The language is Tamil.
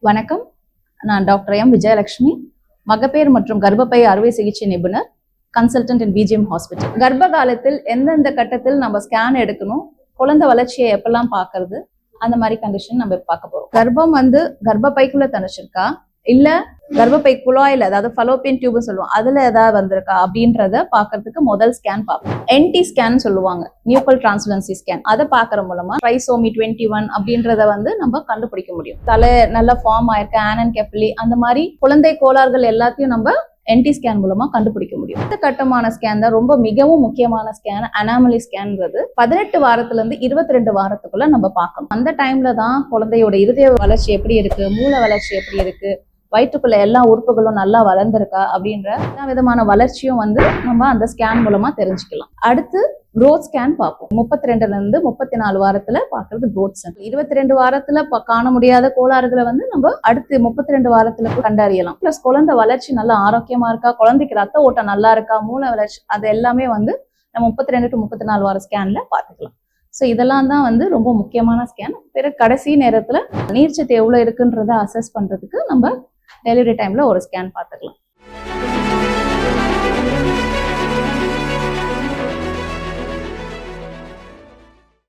வணக்கம். நான் டாக்டர் எம் விஜயலட்சுமி, மகப்பேறு மற்றும் கர்ப்பப்பை அறுவை சிகிச்சை நிபுணர், கன்சல்டன்ட் இன் பிஜிஎம் ஹாஸ்பிட்டல். கர்ப்ப காலத்தில் எந்தெந்த கட்டத்தில் நம்ம ஸ்கேன் எடுக்கணும், குழந்தை வளர்ச்சியை எப்பெல்லாம் பார்க்கறது, அந்த மாதிரி கண்டிஷன் நம்ம பார்க்க போறோம். கர்ப்பம் கர்ப்பப்பைக்குள்ள தனிச்சிருக்கா, இல்ல கர்ப்பப்பை குழாயில, அதாவது ஃபலோப்பியன் டியூப் சொல்லுவோம், அதுல ஏதாவது வந்திருக்கா அப்படின்றத பாக்குறதுக்கு முதல் ஸ்கேன் பார்ப்போம். என்டி ஸ்கேன் சொல்லுவாங்க, நியூக்கல் டிரான்ஸ்லுசன்சி ஸ்கேன். அதை பாக்குற மூலமா ட்ரைசோமி 21 அப்படின்றத நம்ம கண்டுபிடிக்க முடியும். தலை நல்லா ஃபார்ம் ஆயிருக்கு, ஆனன்கெஃபலி, அந்த மாதிரி குழந்தை கோளாறுகள் எல்லாத்தையும் நம்ம என்டி ஸ்கேன் மூலமா கண்டுபிடிக்க முடியும். இந்த கட்டமான ஸ்கேன் தான் ரொம்ப மிகவும் முக்கியமான ஸ்கேன். அனாமலி ஸ்கேன்றது 18 வாரத்துல இருந்து 22 வாரத்துக்குள்ள நம்ம பார்க்கணும். அந்த டைம்ல தான் குழந்தையோட இருதய வளர்ச்சி எப்படி இருக்கு, மூளை வளர்ச்சி எப்படி இருக்கு, வயிற்றுக்குள்ள எல்லா உறுப்புகளும் நல்லா வளர்ந்துருக்கா அப்படின்ற எல்லா விதமான வளர்ச்சியும் நம்ம அந்த ஸ்கேன் மூலமா தெரிஞ்சுக்கலாம். அடுத்து growth ஸ்கேன் பார்ப்போம். 32ல இருந்து 34 வாரத்துல பாக்குறது growth ஸ்கேன். 22 வாரத்துல காண முடியாத கோளாறுகளை நம்ம அடுத்து 32 வாரத்துல கண்டறியலாம். பிளஸ் குழந்தை வளர்ச்சி நல்லா ஆரோக்கியமா இருக்கா, குழந்தைக்கு ரத்த ஓட்டம் நல்லா இருக்கா, மூளை வளர்ச்சி, அது எல்லாமே நம்ம 32 to 34 வார ஸ்கேன்ல பாத்துக்கலாம். ஸோ இதெல்லாம் தான் ரொம்ப முக்கியமான ஸ்கேன். பிறகு கடைசி நேரத்துல நீர்ச்சத்து எவ்வளவு இருக்குன்றத அசஸ் பண்றதுக்கு நம்ம டெலிவரி டைம்ல ஒரு ஸ்கேன் பார்த்துக்கலாம்.